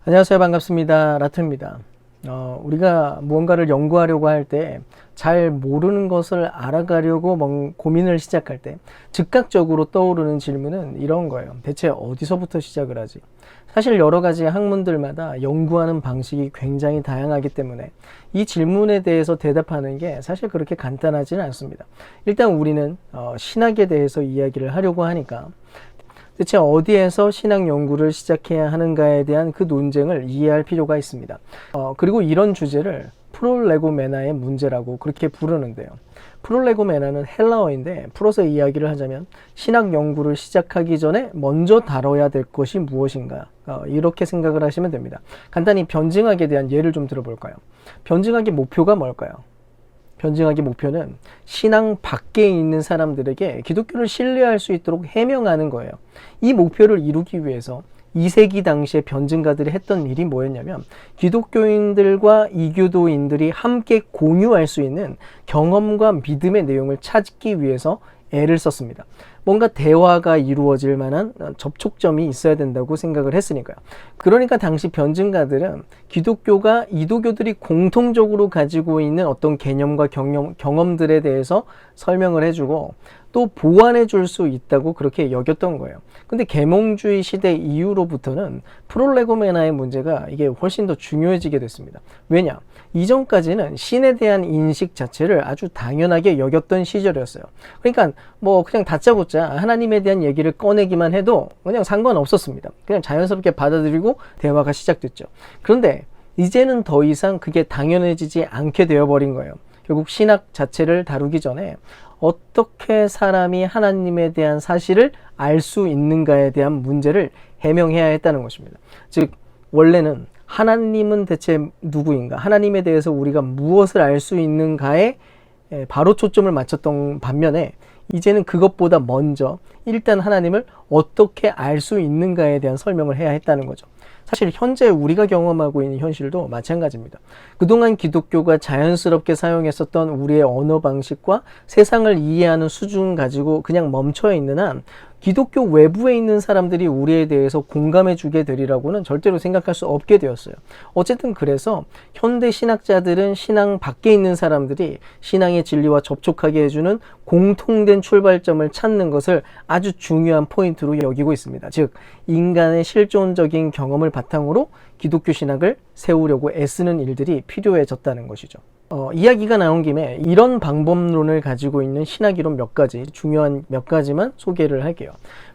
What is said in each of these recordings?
안녕하세요. 반갑습니다. 라트입니다. 우리가 무언가를 연구하려고 할 때 잘 모르는 것을 알아가려고 고민을 시작할 때 즉각적으로 떠오르는 질문은 이런 거예요. 대체 어디서부터 시작을 하지? 사실 여러 가지 학문들마다 연구하는 방식이 굉장히 다양하기 때문에 이 질문에 대해서 대답하는 게 사실 그렇게 간단하지는 않습니다. 일단 우리는 신학에 대해서 이야기를 하려고 하니까 대체 어디에서 신학 연구를 시작해야 하는가에 대한 그 논쟁을 이해할 필요가 있습니다. 그리고 이런 주제를 프롤레고메나의 문제라고 그렇게 부르는데요. 프롤레고메나는 헬라어인데 풀어서 이야기를 하자면 신학 연구를 시작하기 전에 먼저 다뤄야 될 것이 무엇인가, 이렇게 생각을 하시면 됩니다. 간단히 변증학에 대한 예를 좀 들어볼까요? 변증학의 목표가 뭘까요? 변증학의 목표는 신앙 밖에 있는 사람들에게 기독교를 신뢰할 수 있도록 해명하는 거예요. 이 목표를 이루기 위해서 2세기 당시에 변증가들이 했던 일이 뭐였냐면 기독교인들과 이교도인들이 함께 공유할 수 있는 경험과 믿음의 내용을 찾기 위해서 애를 썼습니다. 뭔가 대화가 이루어질 만한 접촉점이 있어야 된다고 생각을 했으니까요. 그러니까 당시 변증가들은 기독교가 이도교들이 공통적으로 가지고 있는 어떤 개념과 경험들에 대해서 설명을 해주고 또 보완해 줄 수 있다고 그렇게 여겼던 거예요. 근데 계몽주의 시대 이후로부터는 프롤레고메나의 문제가 이게 훨씬 더 중요해지게 됐습니다. 왜냐? 이전까지는 신에 대한 인식 자체를 아주 당연하게 여겼던 시절이었어요. 그러니까 뭐 그냥 다짜고짜 하나님에 대한 얘기를 꺼내기만 해도 그냥 상관없었습니다. 그냥 자연스럽게 받아들이고 대화가 시작됐죠. 그런데 이제는 더 이상 그게 당연해지지 않게 되어버린 거예요. 결국 신학 자체를 다루기 전에 어떻게 사람이 하나님에 대한 사실을 알 수 있는가에 대한 문제를 해명해야 했다는 것입니다. 즉 원래는 하나님은 대체 누구인가, 하나님에 대해서 우리가 무엇을 알 수 있는가에 바로 초점을 맞췄던 반면에 이제는 그것보다 먼저 일단 하나님을 어떻게 알 수 있는가에 대한 설명을 해야 했다는 거죠. 사실 현재 우리가 경험하고 있는 현실도 마찬가지입니다. 그동안 기독교가 자연스럽게 사용했었던 우리의 언어 방식과 세상을 이해하는 수준 가지고 그냥 멈춰 있는 한 기독교 외부에 있는 사람들이 우리에 대해서 공감해 주게 되리라고는 절대로 생각할 수 없게 되었어요. 어쨌든 그래서 현대 신학자들은 신앙 밖에 있는 사람들이 신앙의 진리와 접촉하게 해주는 공통된 출발점을 찾는 것을 아주 중요한 포인트로 여기고 있습니다. 즉 인간의 실존적인 경험을 바탕으로 기독교 신학을 세우려고 애쓰는 일들이 필요해졌다는 것이죠. 이야기가 나온 김에 이런 방법론을 가지고 있는 신학이론 몇 가지, 중요한 몇 가지만 소개를 할게요.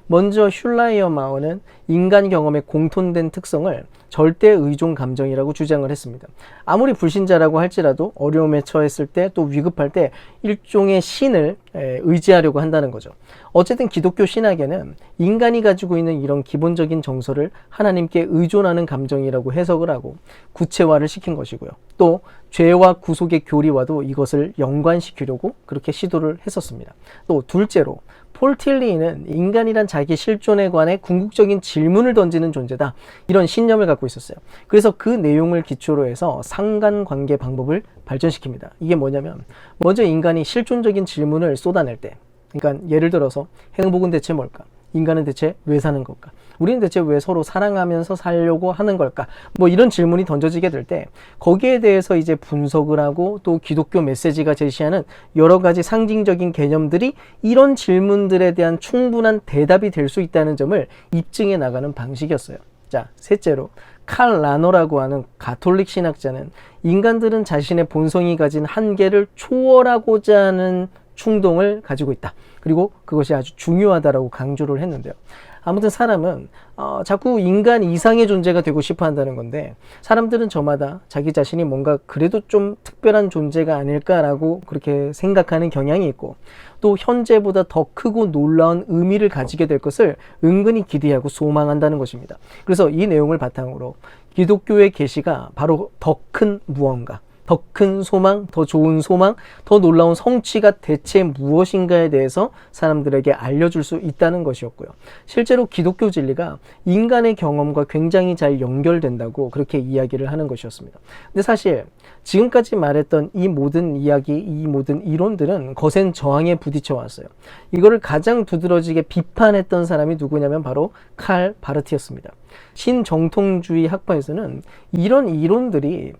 먼저 슐라이어 마어는 인간 경험의 공통된 특성을 절대 의존 감정이라고 주장을 했습니다. 아무리 불신자라고 할지라도 어려움에 처했을 때 또 위급할 때 일종의 신을 의지하려고 한다는 거죠. 어쨌든 기독교 신학에는 인간이 가지고 있는 이런 기본적인 정서를 하나님께 의존하는 감정이라고 해석을 하고 구체화를 시킨 것이고요. 또 죄와 구속의 교리와도 이것을 연관시키려고 그렇게 시도를 했었습니다. 또 둘째로 폴 틸리는 인간이란 자기 실존에 관해 궁극적인 질문을 던지는 존재다, 이런 신념을 갖고 있었어요. 그래서 그 내용을 기초로 해서 상관관계 방법을 발전시킵니다. 이게 뭐냐면 먼저 인간이 실존적인 질문을 쏟아낼 때, 그러니까 예를 들어서 행복은 대체 뭘까? 인간은 대체 왜 사는 걸까? 우리는 대체 왜 서로 사랑하면서 살려고 하는 걸까? 뭐 이런 질문이 던져지게 될 때 거기에 대해서 이제 분석을 하고 또 기독교 메시지가 제시하는 여러 가지 상징적인 개념들이 이런 질문들에 대한 충분한 대답이 될 수 있다는 점을 입증해 나가는 방식이었어요. 자, 셋째로 칼 라노라고 하는 가톨릭 신학자는 인간들은 자신의 본성이 가진 한계를 초월하고자 하는 충동을 가지고 있다. 그리고 그것이 아주 중요하다라고 강조를 했는데요. 아무튼 사람은 자꾸 인간 이상의 존재가 되고 싶어 한다는 건데 사람들은 저마다 자기 자신이 뭔가 그래도 좀 특별한 존재가 아닐까라고 그렇게 생각하는 경향이 있고 또 현재보다 더 크고 놀라운 의미를 가지게 될 것을 은근히 기대하고 소망한다는 것입니다. 그래서 이 내용을 바탕으로 기독교의 계시가 바로 더 큰 무언가, 더 큰 소망, 더 좋은 소망, 더 놀라운 성취가 대체 무엇인가에 대해서 사람들에게 알려줄 수 있다는 것이었고요. 실제로 기독교 진리가 인간의 경험과 굉장히 잘 연결된다고 그렇게 이야기를 하는 것이었습니다. 근데 사실 지금까지 말했던 이 모든 이야기, 이 모든 이론들은 거센 저항에 부딪혀 왔어요. 이거를 가장 두드러지게 비판했던 사람이 누구냐면 바로 칼 바르트였습니다. 신정통주의 학파에서는 이런 이론들이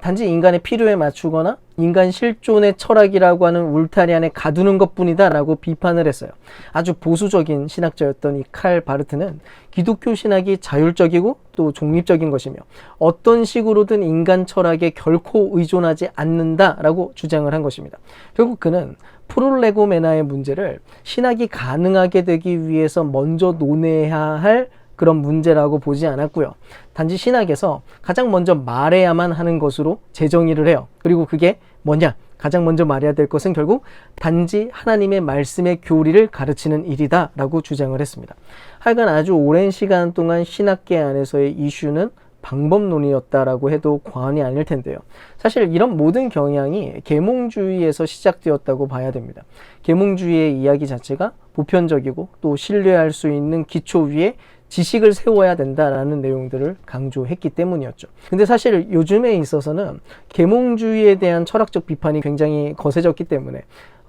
단지 인간의 필요에 맞추거나 인간 실존의 철학이라고 하는 울타리 안에 가두는 것뿐이다 라고 비판을 했어요. 아주 보수적인 신학자였던 이 칼 바르트는 기독교 신학이 자율적이고 또 중립적인 것이며 어떤 식으로든 인간 철학에 결코 의존하지 않는다라고 주장을 한 것입니다. 결국 그는 프롤레고메나의 문제를 신학이 가능하게 되기 위해서 먼저 논해야 할 그런 문제라고 보지 않았고요. 단지 신학에서 가장 먼저 말해야만 하는 것으로 재정의를 해요. 그리고 그게 뭐냐? 가장 먼저 말해야 될 것은 결국 단지 하나님의 말씀의 교리를 가르치는 일이다 라고 주장을 했습니다. 하여간 아주 오랜 시간 동안 신학계 안에서의 이슈는 방법론이었다라고 해도 과언이 아닐 텐데요. 사실 이런 모든 경향이 계몽주의에서 시작되었다고 봐야 됩니다. 계몽주의의 이야기 자체가 보편적이고 또 신뢰할 수 있는 기초 위에 지식을 세워야 된다라는 내용들을 강조했기 때문이었죠. 근데 사실 요즘에 있어서는 계몽주의에 대한 철학적 비판이 굉장히 거세졌기 때문에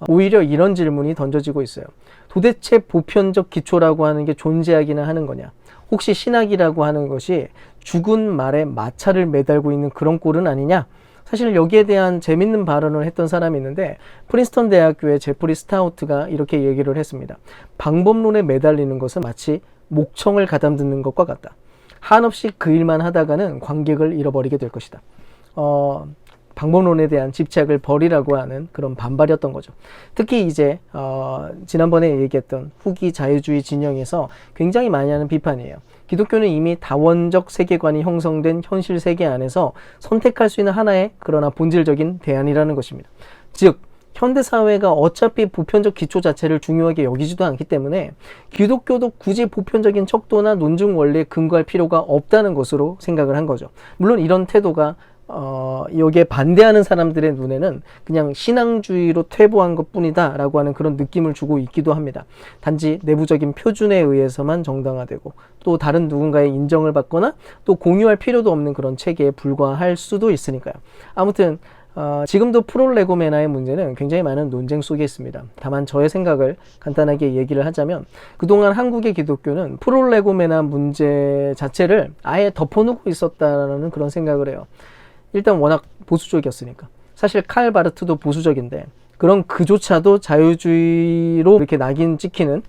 오히려 이런 질문이 던져지고 있어요. 도대체 보편적 기초라고 하는 게 존재하기는 하는 거냐? 혹시 신학이라고 하는 것이 죽은 말에 마차를 매달고 있는 그런 꼴은 아니냐? 사실 여기에 대한 재밌는 발언을 했던 사람이 있는데 프린스턴 대학교의 제프리 스타우트가 이렇게 얘기를 했습니다. 방법론에 매달리는 것은 마치 목청을 가담듣는 것과 같다. 한없이 그 일만 하다가는 관객을 잃어버리게 될 것이다. 방법론에 대한 집착을 버리라고 하는 그런 반발이었던 거죠. 특히 이제 지난번에 얘기했던 후기 자유주의 진영에서 굉장히 많이 하는 비판이에요. 기독교는 이미 다원적 세계관이 형성된 현실 세계 안에서 선택할 수 있는 하나의 그러나 본질적인 대안이라는 것입니다. 즉 현대사회가 어차피 보편적 기초 자체를 중요하게 여기지도 않기 때문에 기독교도 굳이 보편적인 척도나 논증 원리에 근거할 필요가 없다는 것으로 생각을 한 거죠. 물론 이런 태도가 여기에 반대하는 사람들의 눈에는 그냥 신앙주의로 퇴보한 것뿐이다 라고 하는 그런 느낌을 주고 있기도 합니다. 단지 내부적인 표준에 의해서만 정당화되고 또 다른 누군가의 인정을 받거나 또 공유할 필요도 없는 그런 체계에 불과할 수도 있으니까요. 아무튼 지금도 프롤레고메나의 문제는 굉장히 많은 논쟁 속에 있습니다. 다만 저의 생각을 간단하게 얘기를 하자면 그동안 한국의 기독교는 프롤레고메나 문제 자체를 아예 덮어놓고 있었다는 그런 생각을 해요. 일단 워낙 보수적이었으니까. 사실 칼 바르트도 보수적인데 그런 그조차도 자유주의로 이렇게 낙인 찍히는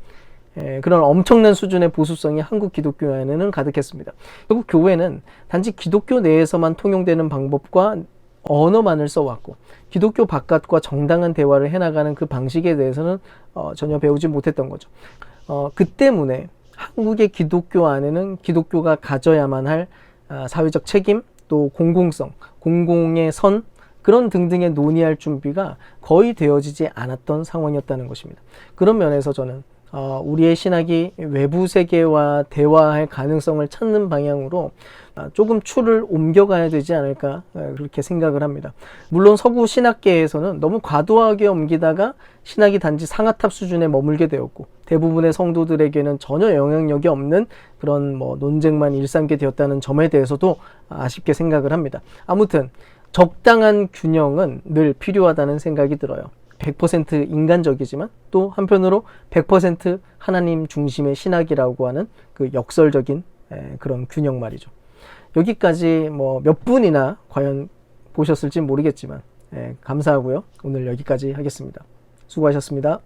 그런 엄청난 수준의 보수성이 한국 기독교 안에는 가득했습니다. 결국 교회는 단지 기독교 내에서만 통용되는 방법과 언어만을 써왔고 기독교 바깥과 정당한 대화를 해나가는 그 방식에 대해서는 전혀 배우지 못했던 거죠. 그 때문에 한국의 기독교 안에는 기독교가 가져야만 할 사회적 책임, 또 공공성, 공공의 선 그런 등등의 논의할 준비가 거의 되어지지 않았던 상황이었다는 것입니다. 그런 면에서 저는 우리의 신학이 외부 세계와 대화할 가능성을 찾는 방향으로 조금 추를 옮겨가야 되지 않을까 그렇게 생각을 합니다. 물론 서구 신학계에서는 너무 과도하게 옮기다가 신학이 단지 상아탑 수준에 머물게 되었고 대부분의 성도들에게는 전혀 영향력이 없는 그런 논쟁만 일삼게 되었다는 점에 대해서도 아쉽게 생각을 합니다. 아무튼 적당한 균형은 늘 필요하다는 생각이 들어요. 100% 인간적이지만 또 한편으로 100% 하나님 중심의 신학이라고 하는 그 역설적인 그런 균형 말이죠. 여기까지 몇 분이나 과연 보셨을지 모르겠지만 감사하고요. 오늘 여기까지 하겠습니다. 수고하셨습니다.